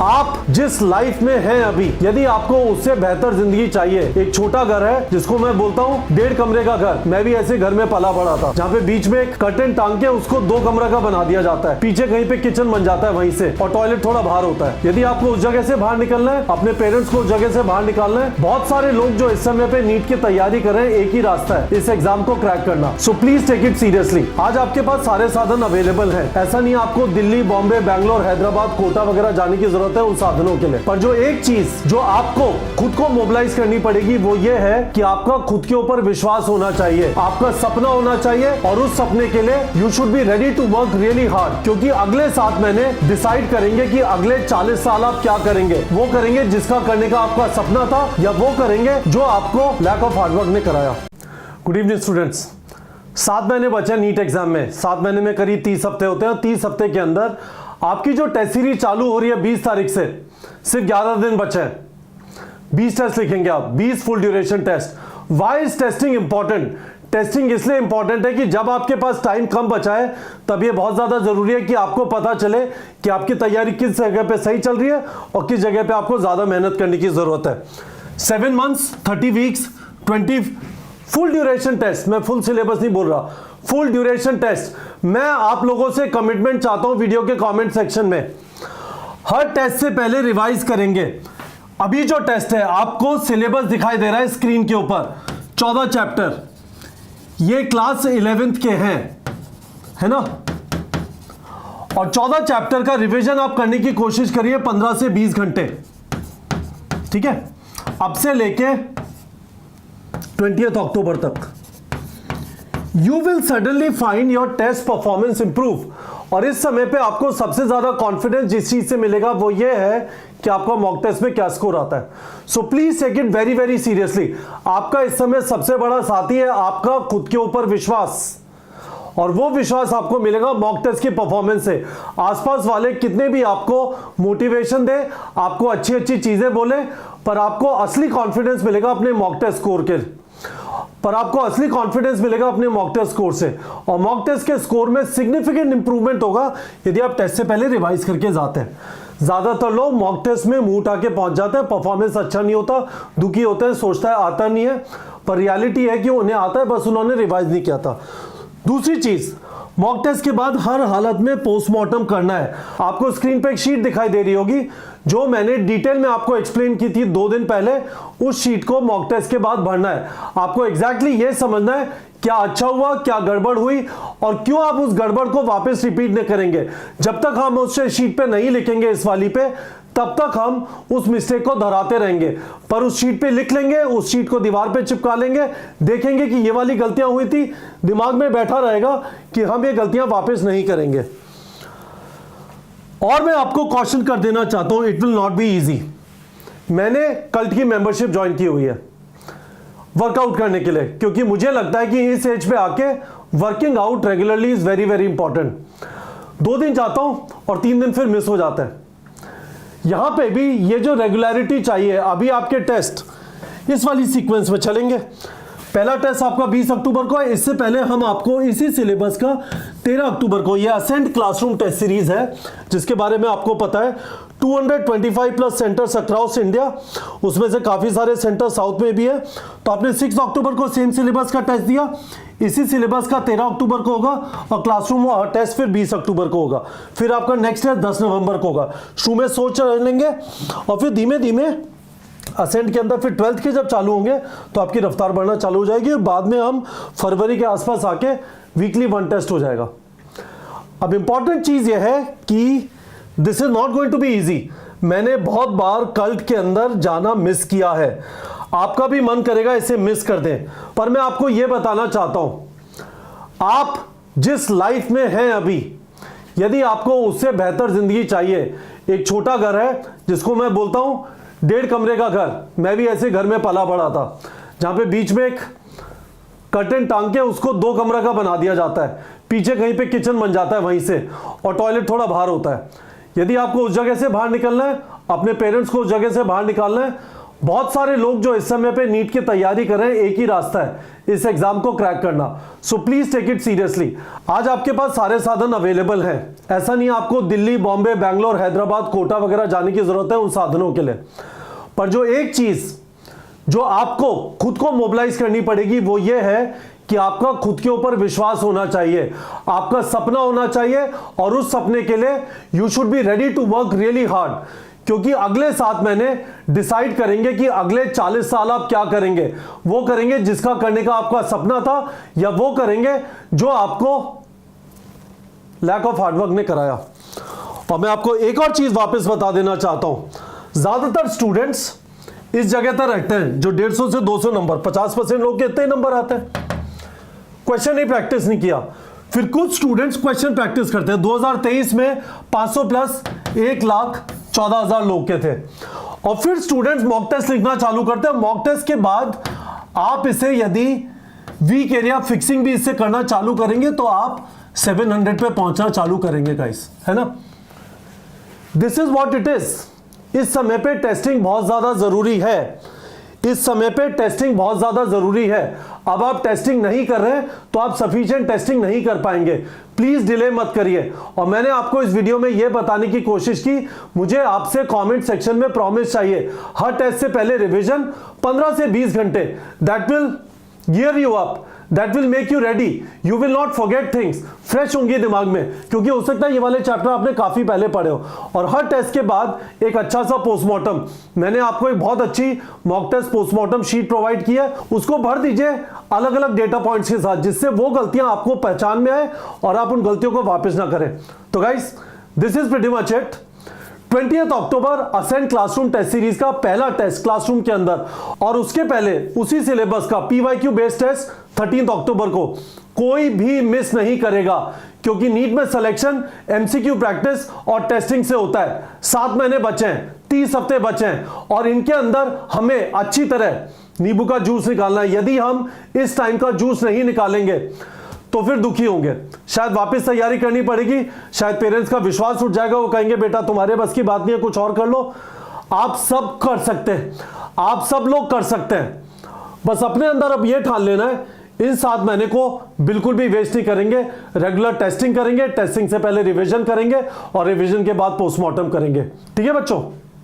आप जिस लाइफ में हैं अभी, यदि आपको उससे बेहतर जिंदगी चाहिए, एक छोटा घर है जिसको मैं बोलता हूँ 1.5 कमरे का घर, मैं भी ऐसे घर में पला बड़ा था, जहाँ पे बीच में एक कर्टेन टांग के उसको 2 कमरा का बना दिया जाता है, पीछे कहीं पे किचन बन जाता है वहीं से, और टॉयलेट थोड़ा बाहर होता है। यदि आपको उस जगह से बाहर निकलना है, अपने पेरेंट्स को उस जगह से बाहर निकालना है, बहुत सारे लोग जो इस समय पे नीट की तैयारी कर रहे हैं, एक ही रास्ता है, इस एग्जाम को क्रैक करना। So please take it seriously. आज आपके पास सारे साधन अवेलेबल है, ऐसा नहीं आपको दिल्ली, बॉम्बे, बैंगलोर, हैदराबाद, कोटा वगैरह जाने की जरूरत है उन साधनों के लिए। पर जो एक चीज जो आपको खुद को मोबिलाइज करनी पड़ेगी वो ये है कि आपका खुद के ऊपर विश्वास होना चाहिए, आपका सपना होना चाहिए, और उस सपने के लिए you should be ready to work really hard. क्योंकि अगले 7 महीने डिसाइड करेंगे कि अगले 40 साल आप क्या करेंगे। वो करेंगे जिसका करने का आपका सपना था, या वो करेंगे जो आपको लैक ऑफ हार्डवर्क ने कराया। Good evening students. 7 महीने बचे नीट एग्जाम में। 7 महीने में करीब 30 हफ्ते होते हैं। 30 हफ्ते के अंदर आपकी जो टेस्ट सीरीज चालू हो रही है 20 तारीख से, सिर्फ 11 दिन बचे हैं। 20 टेस्ट लिखेंगे आप, 20 full duration test. Why is testing important? Testing इसलिए इंपॉर्टेंट है कि जब आपके पास टाइम कम बचा है, तब ये बहुत ज्यादा जरूरी है कि आपको पता चले कि आपकी तैयारी किस जगह पे सही चल रही है और किस जगह पे आपको ज्यादा मेहनत करने की जरूरत है। 7 months, 30 weeks, 20 full duration test. मैं फुल सिलेबस नहीं बोल रहा, फुल ड्यूरेशन टेस्ट। मैं आप लोगों से कमिटमेंट चाहता हूं वीडियो के कमेंट सेक्शन में, हर टेस्ट से पहले रिवाइज करेंगे। अभी जो टेस्ट है आपको सिलेबस दिखाई दे रहा है स्क्रीन के ऊपर, 14 चैप्टर, ये क्लास 11th के हैं, है ना। और 14 चैप्टर का रिवीजन आप करने की कोशिश करिए 15 से 20 घंटे, ठीक है, अब से लेके 20 अक्टूबर तक। You will suddenly find your test performance improve. और इस समय पे आपको सबसे ज्यादा कॉन्फिडेंस जिस चीज से मिलेगा वो ये है कि आपका मॉक टेस्ट में क्या स्कोर आता है। So please take it very very seriously. आपका इस समय सबसे बड़ा साथी है आपका खुद के ऊपर विश्वास, और वो विश्वास आपको मिलेगा मॉक टेस्ट की परफॉर्मेंस से। आसपास वाले कितने भी आपको मोटिवेशन दे, आपको अच्छी अच्छी चीजें बोले, पर आपको असली कॉन्फिडेंस मिलेगा अपने मॉक टेस्ट स्कोर के, पर आपको असली कॉन्फिडेंस मिलेगा अपने मॉक टेस्ट स्कोर से। और मॉक टेस्ट के स्कोर में सिग्निफिकेंट इंप्रूवमेंट होगा यदि आप टेस्ट से पहले रिवाइज करके जाते हैं। ज्यादातर लोग मॉक टेस्ट में मुंह उठा के पहुंच जाते हैं, परफॉर्मेंस अच्छा नहीं होता, दुखी होते हैं, सोचता है आता नहीं है, पर रियलिटी है कि उन्हें आता है, बस उन्होंने रिवाइज नहीं किया था। दूसरी चीज, मॉक टेस्ट के बाद हर हालत में पोस्टमार्टम करना है। आपको स्क्रीन पे एक शीट दिखाई दे रही होगी जो मैंने डिटेल में आपको एक्सप्लेन की थी 2 दिन पहले। उस शीट को मॉक टेस्ट के बाद भरना है। आपको एग्जैक्टली ये समझना है क्या अच्छा हुआ, क्या गड़बड़ हुई, और क्यों आप उस गड़बड़ को वापस रिपीट नहीं करेंगे। जब तक हम उस शीट पे नहीं लिखेंगे, इस वाली पे, तब तक हम उस मिस्टेक को दोहराते रहेंगे। पर उस शीट पे लिख लेंगे, उस शीट को दीवार पे चिपका लेंगे, देखेंगे कि ये वाली गलतियां हुई थी, दिमाग में बैठा रहेगा कि हम ये गलतियां वापस नहीं करेंगे। और मैं आपको कॉशन कर देना चाहता हूं, it will not be easy. मैंने कल्ट की मेंबरशिप ज्वाइन की हुई है वर्कआउट करने के लिए, क्योंकि मुझे लगता है कि इस एज पे आके working out regularly is very very important. 2 दिन जाता हूं और 3 दिन फिर मिस हो जाता है। यहां पे भी ये जो रेगुलरिटी चाहिए। अभी आपके टेस्ट इस वाली सीक्वेंस में चलेंगे। पहला टेस्ट आपका 20 अक्टूबर को है। इससे पहले हम आपको इसी सिलेबस का 13 अक्टूबर को, ये असेंट क्लासरूम टेस्ट सीरीज है जिसके बारे में आपको पता है, 225 प्लस सेंटर्स अक्रॉस इंडिया, उसमें से काफी सारे सेंटर साउथ में भी है। तो आपने 6 अक्टूबर को सेम सिलेबस का टेस्ट दिया, इसी सिलेबस का 13 अक्टूबर को होगा, और क्लासरूम टेस्ट फिर 20 अक्टूबर को होगा। फिर आपका नेक्स्ट टेस्ट 10 नवंबर को होगा। शुरू में सोच लेंगे और फिर धीमे धीमे असेंट के अंदर फिर 12th के जब चालू होंगे तो आपकी रफ्तार बढ़ना चालू हो जाएगी, और बाद में हम फरवरी के आसपास आके वीकली 1 टेस्ट हो जाएगा। अब इंपॉर्टेंट चीज यह है कि this is not going to be easy. मैंने बहुत बार कल्ट के अंदर जाना मिस किया है, आपका भी मन करेगा इसे मिस कर दें, पर मैं आपको यह बताना चाहता हूं, आप जिस लाइफ में हैं अभी, यदि आपको उससे बेहतर जिंदगी चाहिए, एक छोटा घर है जिसको मैं बोलता हूं 1.5 कमरे का घर, मैं भी ऐसे घर में पला बड़ा था, जहां पे बीच में एक कर्टेन टांग के उसको 2 कमरा का बना दिया जाता है, पीछे कहीं पे किचन बन जाता है वहीं से, और टॉयलेट थोड़ा बाहर होता है। यदि आपको उस जगह से बाहर निकलना है, अपने पेरेंट्स को उस जगह से बाहर निकालना है, बहुत सारे लोग जो इस समय पे नीट की तैयारी कर रहे हैं, एक ही रास्ता है इस एग्जाम को क्रैक करना। So please take it seriously. आज आपके पास सारे साधन अवेलेबल हैं, ऐसा नहीं आपको दिल्ली, बॉम्बे, बैंगलोर, हैदराबाद, कोटा वगैरह जाने की जरूरत है उन साधनों के लिए। पर जो एक चीज जो आपको खुद को मोबिलाइज करनी पड़ेगी वो ये है कि आपका खुद के ऊपर विश्वास होना चाहिए, आपका सपना होना चाहिए, और उस सपने के लिए you should be ready to work really hard. क्योंकि अगले 7 महीने डिसाइड करेंगे कि अगले 40 साल आप क्या करेंगे। वो करेंगे जिसका करने का आपका सपना था, या वो करेंगे जो आपको लैक ऑफ हार्डवर्क ने कराया। और मैं आपको एक और चीज वापस बता देना चाहता हूं, ज्यादातर स्टूडेंट्स इस जगह पर रहते हैं जो 150 से 200 नंबर, 50% लोग के इतने नंबर आते हैं, क्वेश्चन ही प्रैक्टिस नहीं किया। फिर कुछ स्टूडेंट्स क्वेश्चन प्रैक्टिस करते हैं। 2023 में 500 प्लस 1,14,000 लोग के थे। और फिर स्टूडेंट्स मॉक टेस्ट लिखना चालू करते हैं। मॉक टेस्ट के बाद आप इसे यदि वीक एरिया फिक्सिंग भी इससे करना चालू करेंगे तो आप 700 पे पहुंचना चालू करेंगे गाइस, है ना। This is what it is. इस समय पे टेस्टिंग बहुत ज्यादा जरूरी है, इस समय पे टेस्टिंग बहुत ज्यादा जरूरी है। अब आप टेस्टिंग नहीं कर रहे तो आप सफिशिएंट टेस्टिंग नहीं कर पाएंगे। प्लीज डिले मत करिए। और मैंने आपको इस वीडियो में यह बताने की कोशिश की, मुझे आपसे कमेंट सेक्शन में प्रॉमिस चाहिए हर टेस्ट से पहले रिवीजन 15 से 20 घंटे। That will gear you up, that will make you ready, you will not forget things. Fresh होंगे दिमाग में, क्योंकि हो सकता है ये वाले चैप्टर आपने काफी पहले पढ़े हो। और हर टेस्ट के बाद एक अच्छा सा पोस्टमार्टम, मैंने आपको एक बहुत अच्छी mock test postmortem sheet provide की है, उसको भर दीजिए अलग अलग डेटा पॉइंट्स के साथ, जिससे वो गलतियां आपको पहचान में आए और आप उन गलतियों को वापस ना करें। तो guys, this is pretty much it. 20 October Ascent classroom test series का पहला टेस्ट क्लासरूम के अंदर, और उसके पहले उसी सिलेबस का PYQ बेस्ड टेस्ट 13 अक्टूबर को। कोई भी मिस नहीं करेगा, क्योंकि नीट में सिलेक्शन MCQ प्रैक्टिस और टेस्टिंग से होता है। 7 महीने बचे हैं, 30 हफ्ते बचे हैं, और इनके अंदर हमें अच्छी तरह नींबू का जूस निकालना है। यदि हम इस टाइम का जूस नहीं निकालेंगे तो फिर दुखी होंगे, शायद वापस तैयारी करनी पड़ेगी, शायद पेरेंट्स का विश्वास उठ जाएगा, वो कहेंगे बेटा तुम्हारे बस की बात नहीं है, कुछ और कर लो। आप सब कर सकते हैं, आप सब लोग कर सकते हैं। बस अपने अंदर अब ये ठान लेना है, इन 7 महीने को बिल्कुल भी वेस्ट नहीं करेंगे। रेगुलर टेस्टिंग करेंगे, टेस्टिंग से पहले रिवीजन करेंगे, और रिवीजन के बाद पोस्टमार्टम करेंगे। ठीक है बच्चों।